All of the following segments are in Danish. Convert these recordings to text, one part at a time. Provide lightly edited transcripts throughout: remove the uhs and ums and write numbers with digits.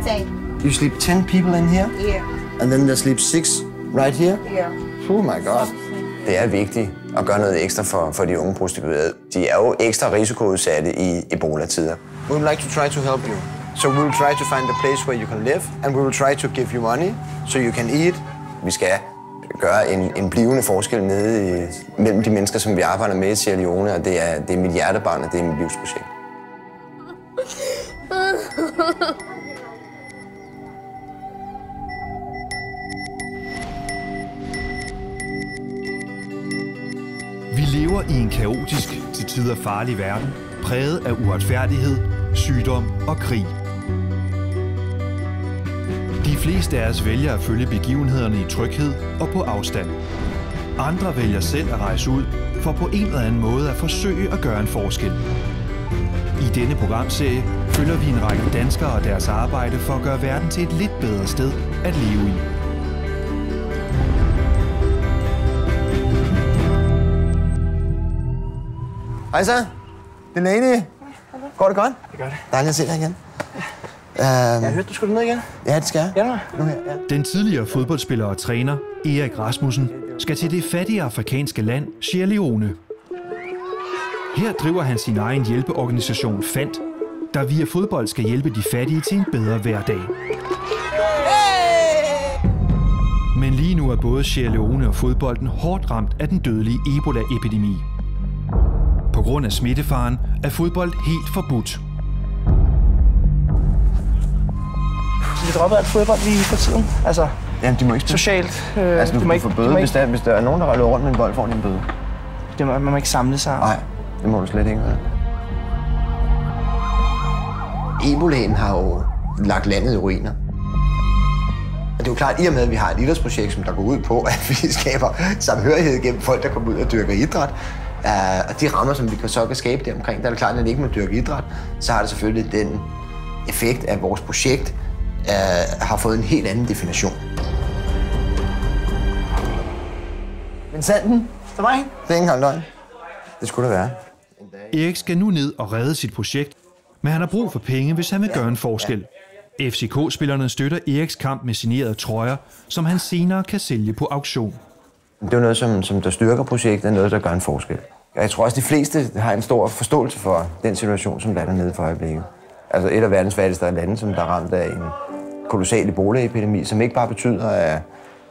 10. You sleep 10 people in here? Yeah. And then there sleep 6 right here? Yeah. Oh my god. Det er vigtigt at gøre noget ekstra for de unge prostituerede. De er jo ekstra risikoudsatte i Ebola-tider. We would like to try to help you. So we will try to find a place where you can live, and we will try to give you money, so you can eat. Vi skal gøre en blivende forskel nede mellem de mennesker, som vi arbejder med i Sierra Leone, og det er mit hjertebarn, og det er mit livsprojekt. Vi lever i en kaotisk, til tider farlig verden, præget af uretfærdighed, sygdom og krig. De fleste af os vælger at følge begivenhederne i tryghed og på afstand. Andre vælger selv at rejse ud for på en eller anden måde at forsøge at gøre en forskel. I denne programserie følger vi en række danskere og deres arbejde for at gøre verden til et lidt bedre sted at leve i. Hej så. Delaney. Går det godt? Det gør det. Dejligt at se dig igen. Jeg hørte, du skulle ned igen. Ja, det skal jeg. Ja, nu her, ja. Den tidligere fodboldspiller og træner, Erik Rasmussen, skal til det fattige afrikanske land, Sierra Leone. Her driver han sin egen hjælpeorganisation FANT, der via fodbold skal hjælpe de fattige til en bedre hverdag. Men lige nu er både Sierra Leone og fodbolden hårdt ramt af den dødelige Ebola-epidemi. På grund af smittefaren er fodbold helt forbudt. Så vi dropper alt fodbold lige for tiden. Altså, Jamen, de må ikke spille. Socialt. Altså, du må ikke få bøde. Hvis der er nogen, der løber rundt med en bold, får de en bøde. Man må ikke samle sig. Nej, det må du slet ikke. Ebolaen har jo lagt landet i ruiner. Og det er jo klart, i og med, at vi har et idrætsprojekt, som der går ud på, at vi skaber samhørighed gennem folk, der kommer ud og dyrker idræt. Og de rammer, som vi så kan skabe der omkring, der er det klart, at det ikke må dyrke idræt, så har det selvfølgelig den effekt, at vores projekt har fået en helt anden definition. Men sanden, så mig. Det er ikke engang løgn. Det skulle det være. Erik skal nu ned og redde sit projekt, men han har brug for penge, hvis han vil gøre en forskel. FCK-spillerne støtter Eriks kamp med signerede trøjer, som han senere kan sælge på auktion. Det er noget, som der styrker projektet, noget, der gør en forskel. Jeg tror også, de fleste har en stor forståelse for den situation, som der er dernede for øjeblikket. Altså et af verdens fattigste lande, som der er ramt af en kolossal Ebola-epidemi, som ikke bare betyder,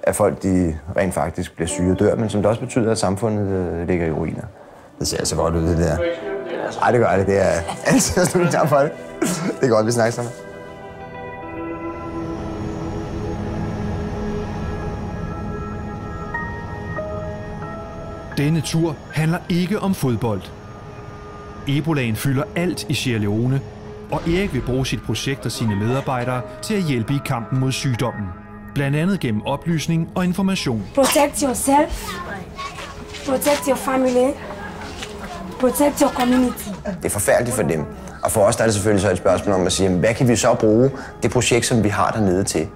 at folk de rent faktisk bliver syge og dør, men som det også betyder, at samfundet ligger i ruiner. Det ser altså godt ud, det der. Ej, det gør det. Det er altid at slutte sammen for det. Det er godt, vi snakker sammen. Denne tur handler ikke om fodbold. Ebolaen fylder alt i Sierra Leone, og Erik vil bruge sit projekt og sine medarbejdere til at hjælpe i kampen mod sygdommen. Blandt andet gennem oplysning og information. Protect yourself, protect your family, protect your community. Det er forfærdeligt for dem. Og for os der er det selvfølgelig så et spørgsmål om at sige, hvad kan vi så bruge det projekt, som vi har dernede til?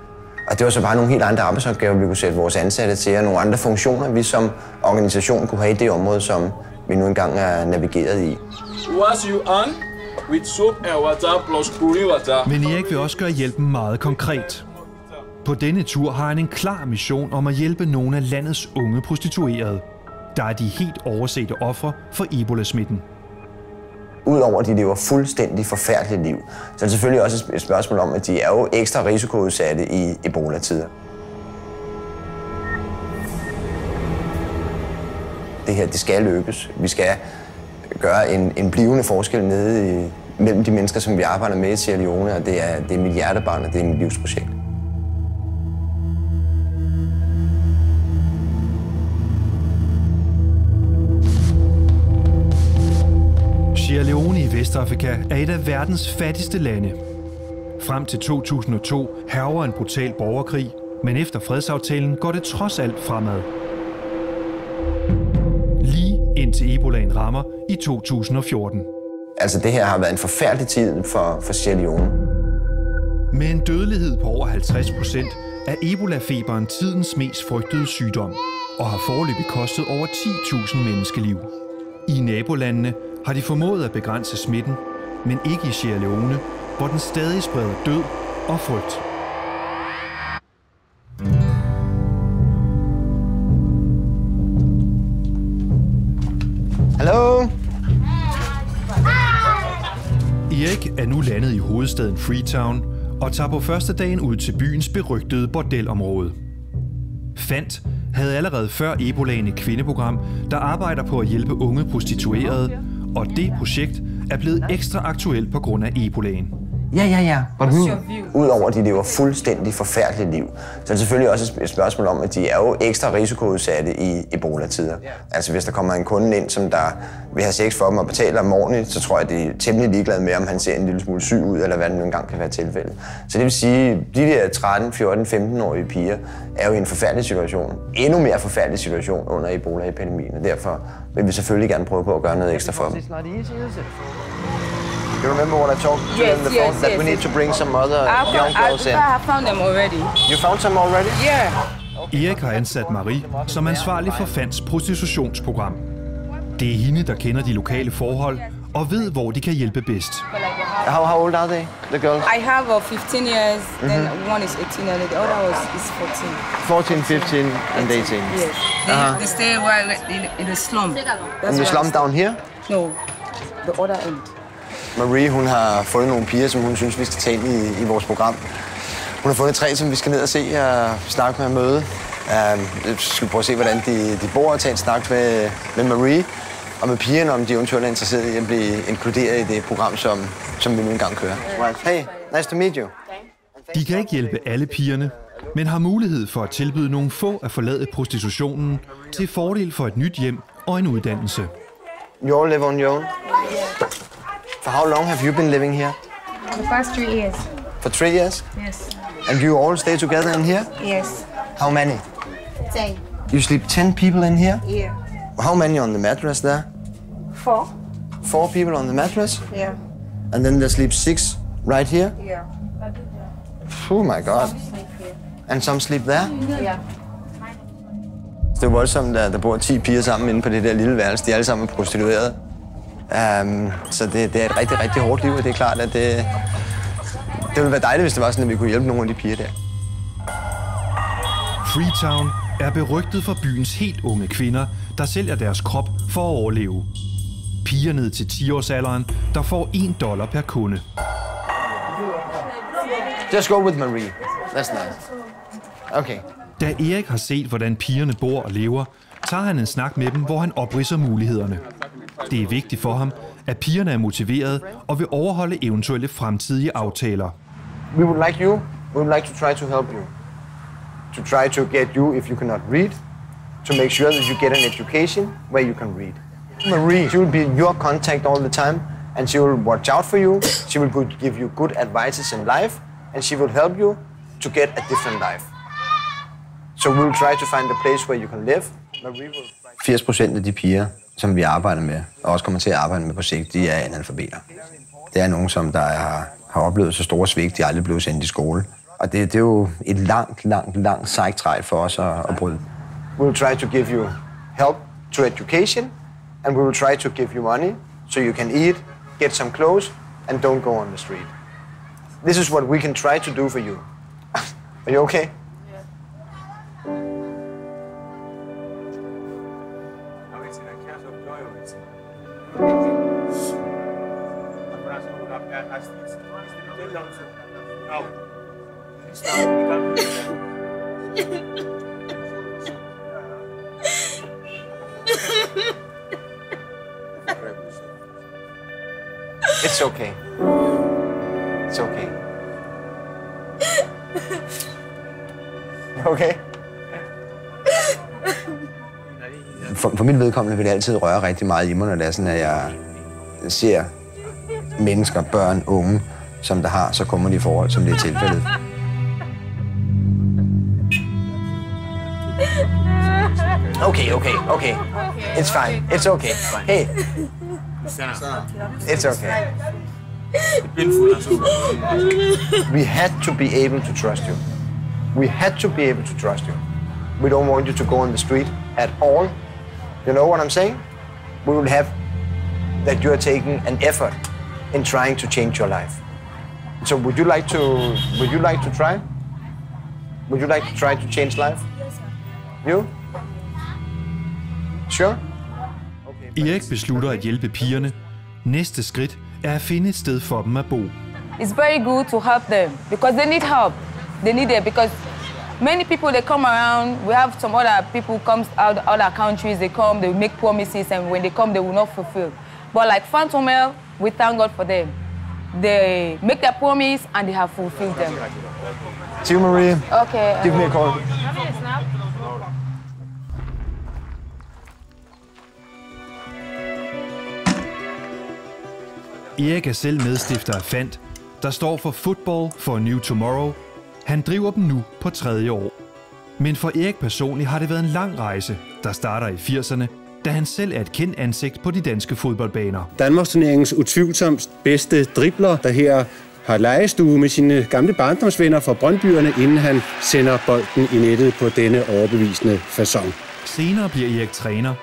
Og det var så bare nogle helt andre arbejdsopgaver, vi kunne sætte vores ansatte til, og nogle andre funktioner, vi som organisation kunne have i det område, som vi nu engang er navigeret i. Wash you on with soap and water plus chlorine water. Men Erik vil også gøre hjælpen meget konkret. På denne tur har han en klar mission om at hjælpe nogle af landets unge prostituerede, der er de helt oversete ofre for Ebola-smitten. Udover at de lever fuldstændig forfærdeligt liv, så er det selvfølgelig også et spørgsmål om, at de er jo ekstra risikoudsatte i Ebola-tider. Det her, det skal lykkes. Vi skal gøre en blivende forskel nede mellem de mennesker, som vi arbejder med i Sierra Leone, og det er mit hjertebarn, og det er mit livsprojekt. Sierra Leone i Vestafrika er et af verdens fattigste lande. Frem til 2002 hærger en brutal borgerkrig, men efter fredsaftalen går det trods alt fremad. Lige indtil Ebolaen rammer i 2014. Altså det her har været en forfærdelig tid for Sierra Leone. Med en dødelighed på over 50% er Ebola-feberen tidens mest frygtede sygdom, og har foreløbig kostet over 10.000 menneskeliv. I nabolandene har de formået at begrænse smitten, men ikke i Sierra Leone, hvor den stadig spreder død og frygt. Hallo? Erik er nu landet i hovedstaden Freetown og tager på første dagen ud til byens berygtede bordelområde. Fant havde allerede før Ebolaen et kvindeprogram, der arbejder på at hjælpe unge prostituerede, og det projekt er blevet ekstra aktuelt på grund af Ebolaen. Ja. Udover at de lever fuldstændig forfærdelige liv, så er det selvfølgelig også et spørgsmål om, at de er jo ekstra risikoudsatte i Ebola-tider. Altså hvis der kommer en kunde ind, som der vil have sex for dem og betaler dem ordentligt, så tror jeg, at de er temmelig ligeglade med, om han ser en lille smule syg ud, eller hvad det nu engang kan være tilfældet. Så det vil sige, at de der 13, 14, 15-årige piger er jo i en forfærdelig situation. Endnu mere forfærdelig situation under Ebola-epidemien, og derfor vil vi selvfølgelig gerne prøve på at gøre noget ekstra for dem. You remember what I talked to you on the phone? That we need to bring some other young girls in. I found them already. You found some already? Yeah. Erik har ansat Marie som ansvarlig for Fants prostitutionsprogram. Det er hende, der kender de lokale forhold og ved, hvor de kan hjælpe bedst. How old are they, the girls? I have 15 years, then one is 18 and the other is 14. 14, 15 and 18. Yes. They stay in the slum. In the slum down here? No, the other end. Marie, hun har fundet nogle piger, som hun synes, vi skal tage ind i vores program. Hun har fundet 3, som vi skal ned og se og snakke med og møde. Vi skal prøve at se, hvordan de bor og tage en snak med Marie. Og med pigerne, om de eventuelt er interesserede i at blive inkluderet i det program, som vi nu engang kører. Hey, nice to meet you. De kan ikke hjælpe alle pigerne, men har mulighed for at tilbyde nogle få at forlade prostitutionen til fordel for et nyt hjem og en uddannelse. You all live on your own? For how long have you been living here? The past 3 years. For 3 years? Yes. And you all stay together in here? Yes. How many? 10. You sleep 10 people in here? Yeah. How many on the mattress there? 4. 4 people on the mattress? Yeah. And then there sleep 6 right here? Yeah. Oh my God. And some sleep there? Yeah. Det er voldsomt, at der bor 10 piger sammen inde på det der lille værelse. De er alle sammen prostituerede. Så det er et rigtig, rigtig hårdt liv, og det er klart, at det ville være dejligt, hvis det var sådan, at vi kunne hjælpe nogle af de piger der. Freetown er berygtet for byens helt unge kvinder, der sælger deres krop for at overleve. Piger ned til 10-årsalderen, der får $1 per kunde. Just go with Marie. That's nice. Okay. Da Erik har set, hvordan pigerne bor og lever, tager han en snak med dem, hvor han opridser mulighederne. Det er vigtigt for ham, at pigerne er motiverede og vil overholde eventuelle fremtidige aftaler. We would like to try to help you. To try to get you, if you cannot read, to make sure that you get an education where you can read. Marie, she will be your contact all the time, and she will watch out for you. She will give you good advices in life, and she will help you to get a different life. So we will try to find a place where you can live. 80% af de piger, som vi arbejder med, og også kommer til at arbejde med på sigt, de er analfabeter. Det er nogen, som der har oplevet så store svigt, de aldrig blev sendt i skole. Og det er jo et langt sejtræk for os at bryde. We will try to give you help to education, and we will try to give you money, so you can eat, get some clothes, and don't go on the street. This is what we can try to do for you. Are you okay? It's okay. It's okay. Okay? For mit vedkommende vil det altid røre rigtig meget i mig, når det er sådan, at jeg ser mennesker, børn, unge, som der har så kummerlige forhold, som det er tilfældet. Okay. It's fine. It's okay. Hey. It's okay. We had to be able to trust you. We had to be able to trust you. We don't want you to go on the street at all. You know what I'm saying? We will have that you are taking an effort in trying to change your life. So would you like to try? Would you like to try to change life? You? Sure? Erik beslutter at hjælpe pigerne. Næste skridt er at finde et sted for dem at bo. It's very good to help them because they need help. They need it because many people, they come around. We have some other people comes out other countries. They come, they make promises, and when they come, they will not fulfill. But like Fantomel, we thank God for them. They make their promise and they have fulfilled them. See you, Maria. Okay. Give me a call. Erik er selv medstifter af FANT, der står for Football for a New Tomorrow. Han driver dem nu på 3. år. Men for Erik personligt har det været en lang rejse, der starter i 80'erne, da han selv er et kendt ansigt på de danske fodboldbaner. Danmarksturneringens utvivlsomt bedste dribler, der her har legestue med sine gamle barndomsvenner fra Brøndbyerne, inden han sender bolden i nettet på denne overbevisende facon. Senere bliver Erik træner.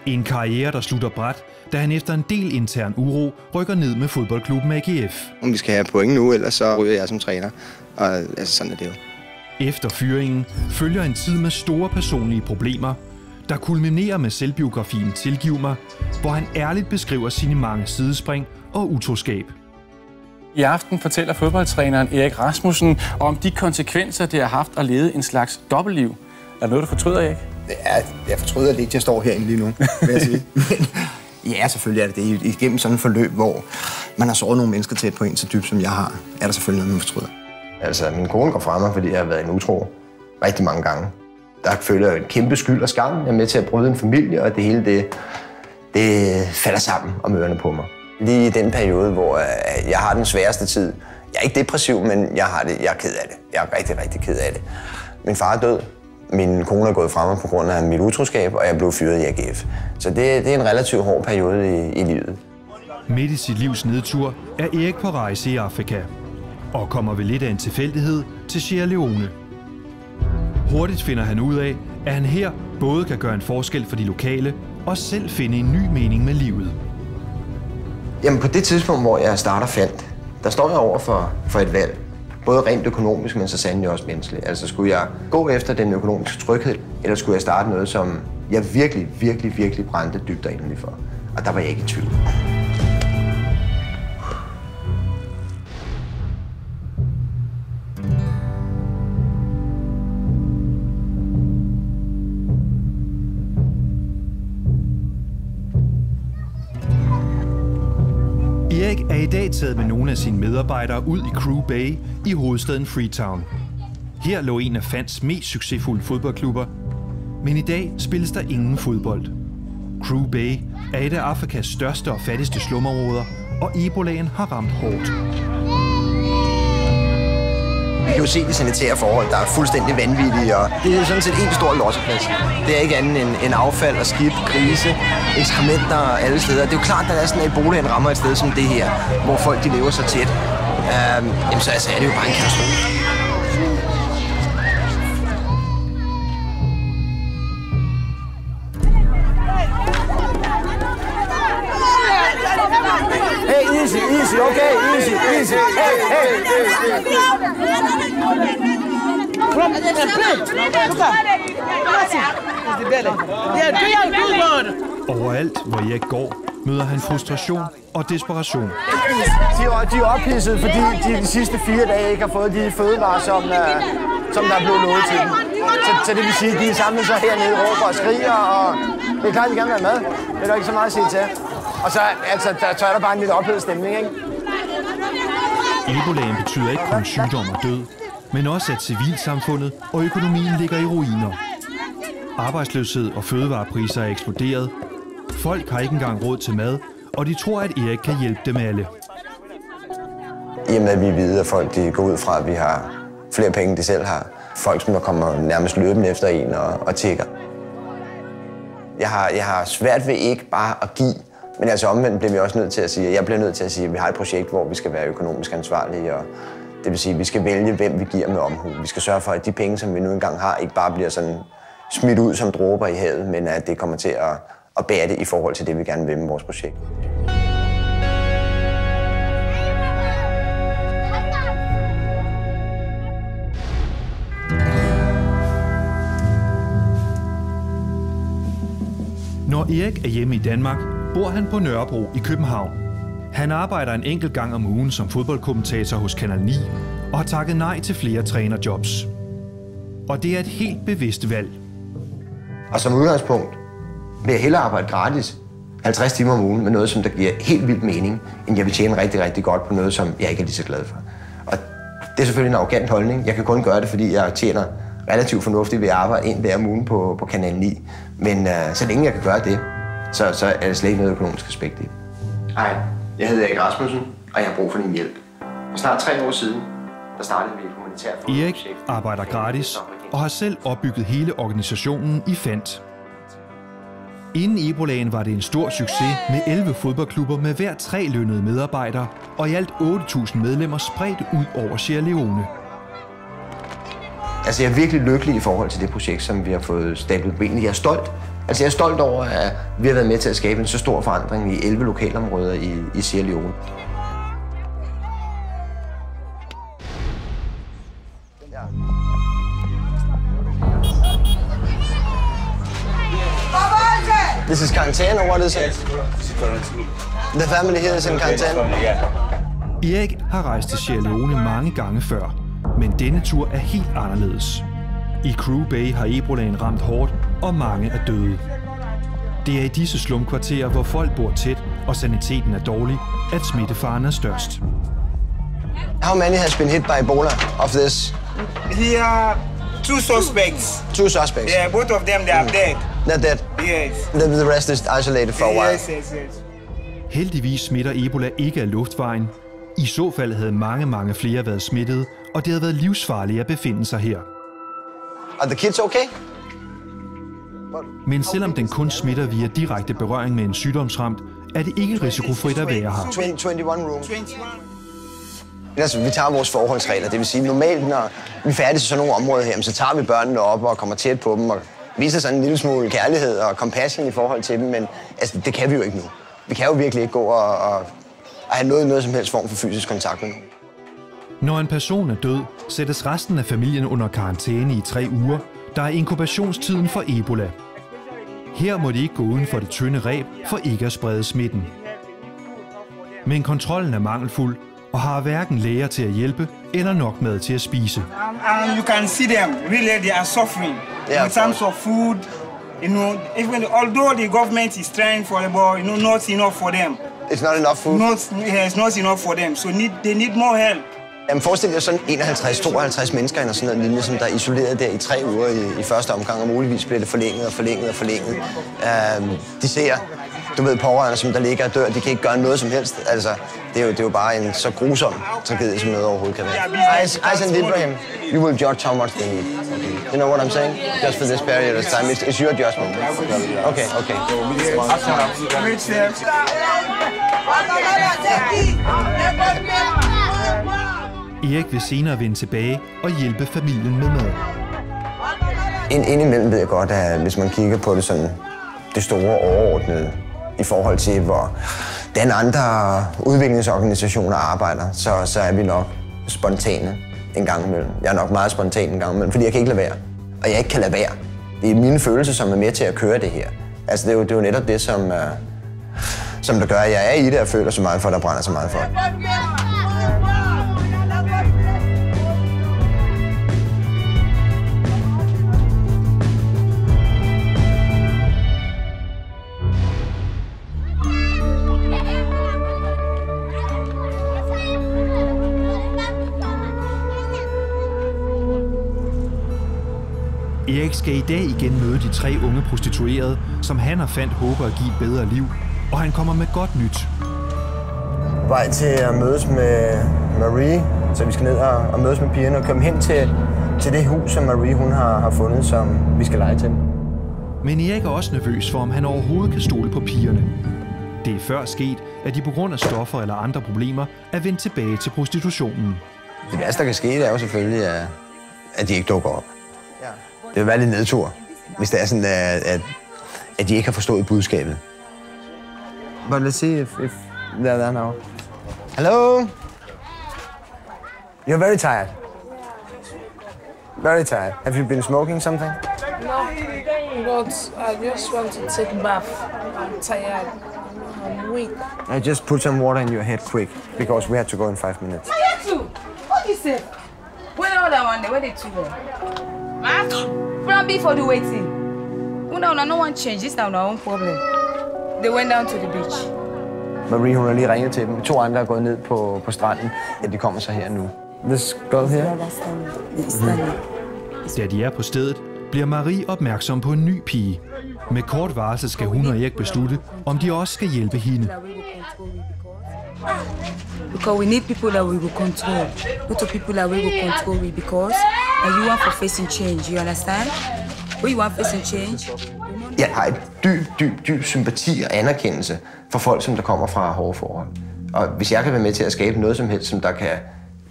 En karriere, der slutter brat, da han efter en del intern uro rykker ned med fodboldklubben AGF. Om vi skal have point nu, ellers så ryger jeg som træner. Og altså, sådan er det jo. Efter fyringen følger en tid med store personlige problemer, der kulminerer med selvbiografien Tilgiv mig, hvor han ærligt beskriver sine mange sidespring og utroskab. I aften fortæller fodboldtræneren Erik Rasmussen om de konsekvenser, det har haft at lede en slags dobbeltliv. Er det noget, du fortryder, Erik? Ja, jeg fortryder lidt, jeg står herinde lige nu, vil jeg sige. Ja, selvfølgelig er det det. Igennem sådan et forløb, hvor man har såret nogle mennesker tæt på en så dybt, som jeg har, er der selvfølgelig noget, man fortryder. Altså, min kone går fra mig, fordi jeg har været en utro rigtig mange gange. Der føler jeg en kæmpe skyld og skam. Jeg er med til at bryde en familie, og det hele det falder sammen om ørerne på mig. Lige i den periode, hvor jeg har den sværeste tid. Jeg er ikke depressiv, men jeg er ked af det. Jeg er rigtig, rigtig ked af det. Min far er død. Min kone er gået fra mig på grund af mit utroskab, og jeg blev fyret i AGF. Så det er en relativt hård periode i livet. Midt i sit livs nedtur er Erik på rejse i Afrika og kommer ved lidt af en tilfældighed til Sierra Leone. Hurtigt finder han ud af, at han her både kan gøre en forskel for de lokale og selv finde en ny mening med livet. Jamen på det tidspunkt, hvor jeg starter FANT, der står jeg over for et valg. Både rent økonomisk, men så sandelig også menneskeligt. Altså skulle jeg gå efter den økonomiske tryghed, eller skulle jeg starte noget, som jeg virkelig brændte dybt og inderligt for. Og der var jeg ikke i tvivl. Erik er i dag taget med nogle af sine medarbejdere ud i Crew Bay i hovedstaden Freetown. Her lå en af FANTs mest succesfulde fodboldklubber, men i dag spilles der ingen fodbold. Crew Bay er et af Afrikas største og fattigste slumområder, og ebolaen har ramt hårdt. Vi kan jo se de sanitære forhold, der er fuldstændig vanvittige, og det er sådan set en stor losseplads. Det er ikke andet end affald og skidt, grise, ekskrementer alle steder. Det er jo klart, at der er sådan, at ebolaen rammer et sted som det her, hvor folk de lever så tæt. Jamen så altså, er det jo bare en katastrofe. Hey, easy, okay, easy. Hey. From the plate. Overalt, hvor Erik går, møder han frustration og desperation. De er ophidset, fordi de sidste 4 dage ikke har fået de fødevarer, som der er blevet lovet til dem. Så det vil sige, at de er samlet sig hernede, råber og skriger, og det er klart, at de gerne vil have mad. Det er der ikke så meget at sige til. Og så, altså, så er der bare en lidt ophedet stemning, ikke? Ebolaen betyder ikke kun sygdom og død, men også at civilsamfundet og økonomien ligger i ruiner. Arbejdsløshed og fødevarepriser er eksploderet. Folk har ikke engang råd til mad, og de tror, at Erik kan hjælpe dem alle. I og med, at vi ved, at folk de går ud fra, at vi har flere penge, de selv har. Folk, som kommer nærmest løbende efter en og tigger. Jeg har svært ved ikke bare at give, men altså omvendt bliver vi også nødt til at sige, at vi har et projekt, hvor vi skal være økonomisk ansvarlige, og det vil sige, at vi skal vælge, hvem vi giver med omhu. Vi skal sørge for, at de penge, som vi nu engang har, ikke bare bliver sådan smidt ud som dråber i havet, men at det kommer til at bære det i forhold til det, vi gerne vil med vores projekt. Erik er hjemme i Danmark, bor han på Nørrebro i København. Han arbejder en enkelt gang om ugen som fodboldkommentator hos Kanal 9 og har takket nej til flere trænerjobs. Og det er et helt bevidst valg. Og som udgangspunkt vil jeg hellere arbejde gratis 50 timer om ugen med noget, som der giver helt vildt mening, end jeg vil tjene rigtig, rigtig godt på noget, som jeg ikke er lige så glad for. Og det er selvfølgelig en arrogant holdning. Jeg kan kun gøre det, fordi jeg tjener relativt fornuftigt ved at arbejde en hver om ugen på Kanal 9. Men så længe jeg kan gøre det, så er det slet ikke noget økonomisk aspekt i det. Hej, jeg hedder Erik Rasmussen, og jeg har brug for din hjælp. For snart 3 år siden, der startede vi et humanitært Erik arbejder gratis og har selv opbygget hele organisationen i Fant. Inden Ebolaen var det en stor succes med 11 fodboldklubber med hver 3 lønnede medarbejdere og i alt 8.000 medlemmer spredt ud over Sierra Leone. Altså, jeg er virkelig lykkelig i forhold til det projekt, som vi har fået stablet på benene. Jeg er stolt. Altså, jeg er stolt over, at vi har været med til at skabe en så stor forandring i 11 lokalområder i Sierra Leone. This is quarantine, or what is it? The family here is in quarantine. Erik har rejst til Sierra Leone mange gange før, men denne tur er helt anderledes. I Crew Bay har ebolaen ramt hårdt, og mange er døde. Det er i disse slumkvarterer, hvor folk bor tæt, og saniteten er dårlig, at smittefaren er størst. How many has been hit by Ebola of this? Here, 2 suspects. 2 suspects? Yeah, both of them, they are dead. They're dead? Yes. The rest is isolated for a while? Yes. Heldigvis smitter Ebola ikke af luftvejen. I så fald havde mange flere været smittet, og det havde været livsfarligt at befinde sig her. Are the kids okay? Men selvom den kun smitter via direkte berøring med en sygdomsramt, er det ikke risikofrit at være her. 21 rooms. Altså, vi tager vores forholdsregler. Det vil sige, normalt, når vi er færdige til sådan nogle områder her, så tager vi børnene op og kommer tæt på dem og viser sådan en lille smule kærlighed og compassion i forhold til dem, men altså, det kan vi jo ikke nu. Vi kan jo virkelig ikke gå og have noget som helst form for fysisk kontakt med nogen. Når en person er død, sættes resten af familien under karantæne i 3 uger, der er inkubationstiden for Ebola. Her må de ikke gå uden for det tynde reb for ikke at sprede smitten. Men kontrollen er mangelfuld, og har hverken læger til at hjælpe eller nok mad til at spise. And you can see them, really they are suffering in terms of food. You know, even although the government is trying for it, but not enough for them. It's not enough food? It's not enough for them, so they need more help. Jamen forestil jer sådan 51-52 mennesker eller sådan noget lignende, som der er isoleret der i 3 uger i første omgang, og muligvis bliver det forlænget. De ser, du ved, pårørende, som der ligger og dør, de kan ikke gøre noget som helst. Altså, det er jo bare en så grusom tragedie, som noget overhovedet kan være. I send Ibrahim, you will judge how much they need. You know what I'm saying? Just for this period of time, it's your judgment. Okay. Erik vil senere vende tilbage og hjælpe familien med mad. Indimellem ved jeg godt, at hvis man kigger på det sådan, det store overordnede, i forhold til, hvordan andre udviklingsorganisationer arbejder, så er vi nok spontane en gang imellem. Jeg er nok meget spontan en gang imellem, fordi jeg kan ikke lade være. Og jeg ikke kan lade være. Det er mine følelser, som er med til at køre det her. Altså, det er jo netop det, som der gør, at jeg er i det og føler så meget for, der brænder så meget for. Erik skal i dag igen møde de 3 unge prostituerede, som han og Fant håber at give et bedre liv, og han kommer med godt nyt. Vej til at mødes med Marie, så vi skal ned og mødes med pigerne og komme hen til det hus, som Marie hun har fundet, som vi skal lege til. Men Erik er også nervøs for, om han overhovedet kan stole på pigerne. Det er før sket, at de på grund af stoffer eller andre problemer er vendt tilbage til prostitutionen. Det værste, der kan ske, det er jo selvfølgelig, at de ikke dukker op. Det vil være lidt nedtur, hvis det er sådan, at de ikke har forstået budskabet. But let's see if they're there now. Hello? You're very tired. Very tired. Have you been smoking something? No, but I just want to take a bath. I'm tired. I'm weak. I just put some water in your head quick, because we have to go in 5 minutes. What is it? When all that one day, where they two go? Plan B for the waiting. No one change. This now our own problem. They went down to the beach. Marie, hun har lige ringet til dem. 2 andre er gået ned på stranden. Ja, de kommer så her nu. This girl here? Da de er på stedet, bliver Marie opmærksom på en ny pige. Med kort varsel skal hun og Erik beslutte, om de også skal hjælpe hende. Because we need people that we will control. Not people that we will control we because you want for facing change, you understand? We want facing change. Jeg har et dyb sympati og anerkendelse for folk, som der kommer fra hårde forhold. Og hvis jeg kan være med til at skabe noget som helst, som der kan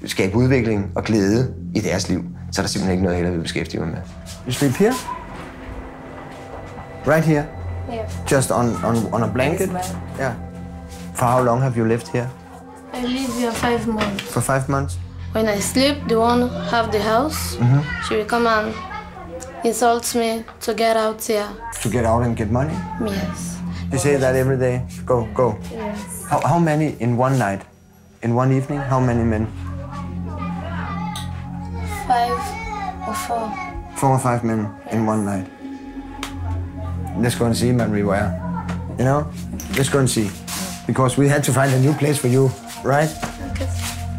skabe udvikling og glæde i deres liv, så er der simpelthen ikke noget, jeg hellere vil beskæftige mig med. You sleep here? Right here? Yeah. Just on a blanket? Yeah. For how long have you lived here? I live here 5 months. For 5 months? When I sleep, the one have the house. She will come and insult me to get out here. To get out and get money? Yes. You say that every day? Go. Yes. How many in one night? In one evening? How many men? 5 or 4. 4 or 5 men in one night. Let's go and see, Marie, where. You know? Let's go and see. Because we had to find a new place for you, right? Okay.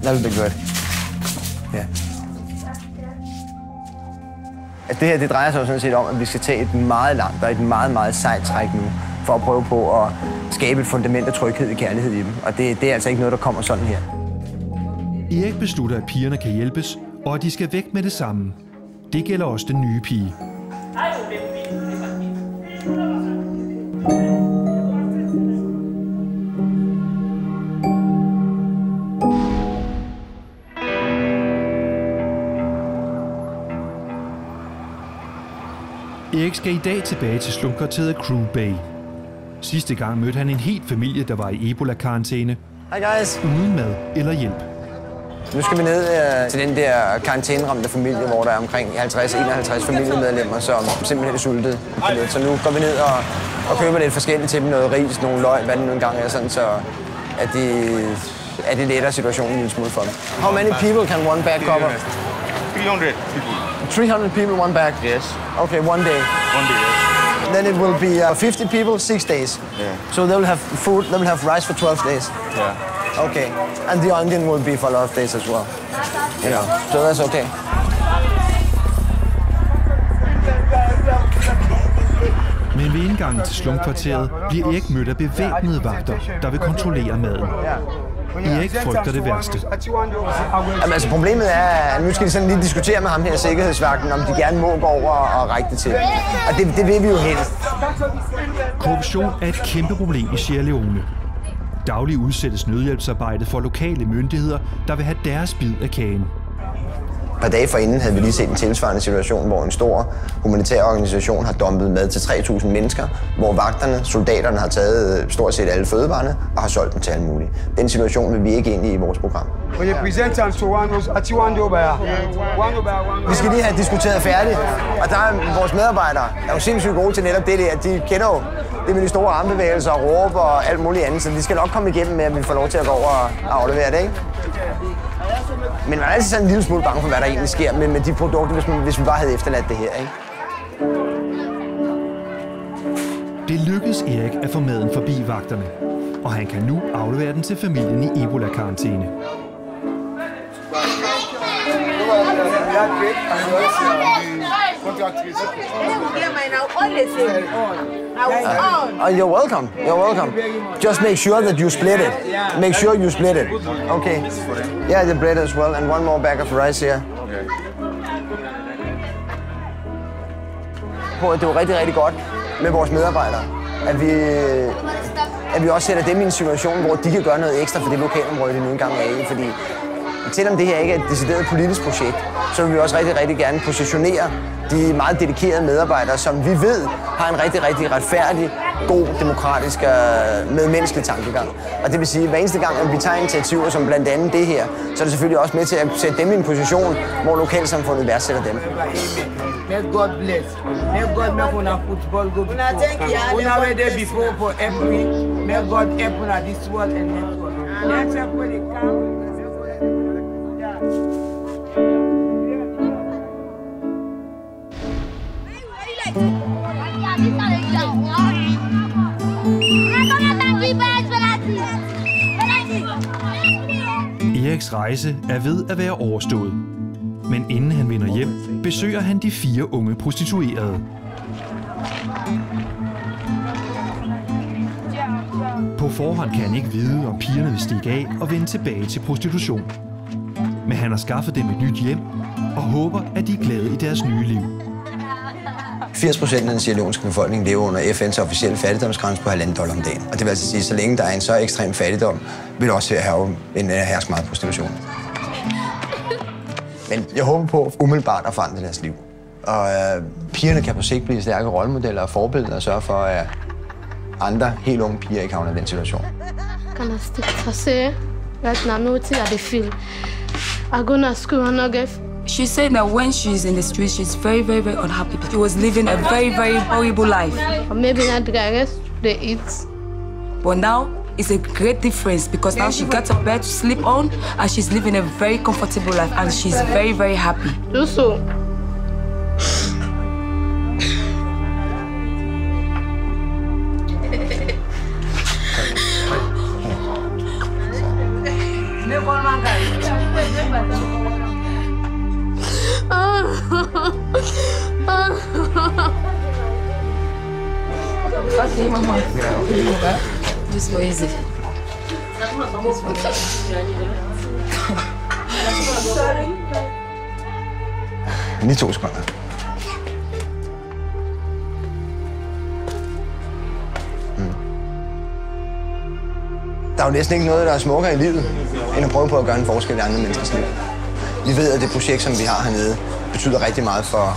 That will be good. Yeah. Altså det her, det drejer sig jo sådan set om, at vi skal tage et meget langt og et meget sejt træk nu, for at prøve på at skabe et fundament af tryghed og kærlighed i dem. Og det er altså ikke noget, der kommer sådan her. Erik beslutter, at pigerne kan hjælpes, og at de skal væk med det samme. Det gælder også den nye pige. Erik skal i dag tilbage til slumkvarteret Crew Bay. Sidste gang mødte han en helt familie, der var i Ebola-karantæne. Hi guys. Uden mad eller hjælp. Nu skal vi ned til den der karantæneramte familie, hvor der er omkring 50-51 familiemedlemmer, som simpelthen er sultede. Så nu går vi ned og køber lidt forskelligt til dem. Noget ris, nogle løg, hvad det nu engang er, sådan, så at det letter situationen en lille smule for dem. How many people can one bag cover? 300 people. 300 people one bag? Yes. Okay, one day. One day, yes. Then it will be 50 people, 6 days. Yeah. So they will have food, they will have rice for 12 days. Yeah. Okay. And the onion will be for a lot of days as well. You know, so that's okay. Men ved indgangen til slumkvarteret bliver Erik mødt af bevæbnede vagter, der vil kontrollere maden. Erik frygter det værste. Jamen, altså, problemet er, at nu skal de sådan lige diskutere med ham her sikkerhedsvagten, om de gerne må gå over og række det til. Og det vil vi jo helst. Korruption er et kæmpe problem i Sierra Leone. Dagligt udsættes nødhjælpsarbejdet for lokale myndigheder, der vil have deres bid af kagen. Et par dage forinden havde vi lige set en tilsvarende situation, hvor en stor humanitær organisation har dumpet mad til 3.000 mennesker, hvor vagterne, soldaterne har taget stort set alle fødevarene og har solgt dem til alle mulige. Den situation vil vi ikke ind i vores program. Vi skal lige have diskuteret færdigt, og der er vores medarbejdere er jo sindssygt gode til netop det der. De kender jo det med de store armbevægelser og råber og alt muligt andet, så de skal nok komme igennem med, at vi får lov til at gå over og aflevere det, ikke? Men man er altid sådan en lille smule bange for, hvad der egentlig sker med de produkter, hvis vi bare havde efterladt det her, ikke? Det lykkedes Erik at få maden forbi vagterne, og han kan nu aflevere den til familien i Ebola-karantæne. You're welcome. You're welcome. Just make sure that you split it. Make sure you split it. Okay. Yeah, the bread as well, and one more bag of rice here. Det var rigtig godt med vores medarbejdere, at vi også sætter dem i en situation, hvor de kan gøre noget ekstra for det lokalområde, de nu engang er i, fordi selvom det her ikke er et decideret politisk projekt, så vil vi også rigtig gerne positionere de meget dedikerede medarbejdere, som vi ved har en rigtig retfærdig god, demokratisk medmenneskelig tankegang. Og det vil sige, at hver eneste gang, at vi tager initiativer som blandt andet det her, så er det selvfølgelig også med til at sætte dem i en position, hvor lokalsamfundet værdsætter dem. May God bless. May God make una football go before. Una way there before for every. May God help una this world and next world. Let's help when it comes. Eriks rejse er ved at være overstået. Men inden han vender hjem, besøger han de 4 unge prostituerede. På forhånd kan han ikke vide, om pigerne vil stikke af og vende tilbage til prostitution. Men han har skaffet dem et nyt hjem og håber, at de er glade i deres nye liv. 80% af den sierleonske befolkning lever under FN's officielle fattigdomsgrænse på $1,5 om dagen. Og det vil altså sige, at så længe der er en så ekstrem fattigdom, vil der også herske meget prostitution. Men jeg håber på umiddelbart at forandre deres liv. Og pigerne kan på sigt blive stærke rollemodeller og forbilleder og sørge for, at andre helt unge piger ikke havner i den situation. She said that when she's in the street, she's very, very, very unhappy. She was living a very, very horrible life. Or maybe not the guys they eat. But now, it's a great difference because now she got a bed to sleep on and she's living a very comfortable life and she's very, very happy. Do so. Okay, Mama. Just go easy. Lige 2 sekunder. Der er jo næsten ikke noget, der er smukkere i livet, end at prøve på at gøre en forskel i andre menneskers liv. Vi ved, at det projekt, som vi har hernede, betyder rigtig meget for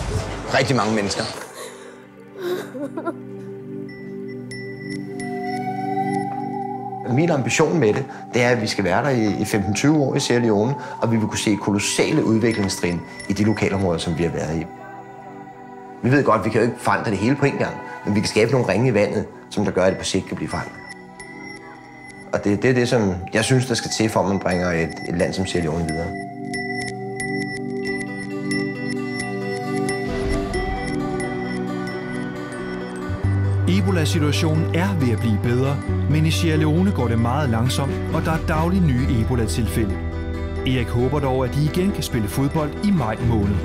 rigtig mange mennesker. Min ambition med det er, at vi skal være der i 15-20 år i Sierra Leone, og vi vil kunne se kolossale udviklingstrin i de lokalområder, som vi har været i. Vi ved godt, at vi kan jo ikke forandre det hele på en gang, men vi kan skabe nogle ringe i vandet, som der gør, at det på sigt kan blive forandret. Og det er det, som jeg synes, der skal til, for at man bringer et land som Sierra Leone videre. Ebola-situationen er ved at blive bedre, men i Sierra Leone går det meget langsomt, og der er dagligt nye Ebola-tilfælde. Erik håber dog, at de igen kan spille fodbold i maj måned.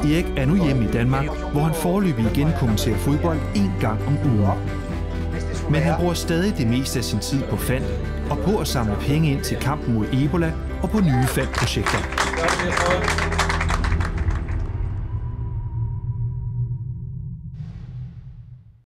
Erik er nu hjemme i Danmark, hvor han foreløbig igen kommenterer fodbold 1 gang om ugen. Men han bruger stadig det meste af sin tid på FAND og på at samle penge ind til kampen mod Ebola og på nye FAND-projekter.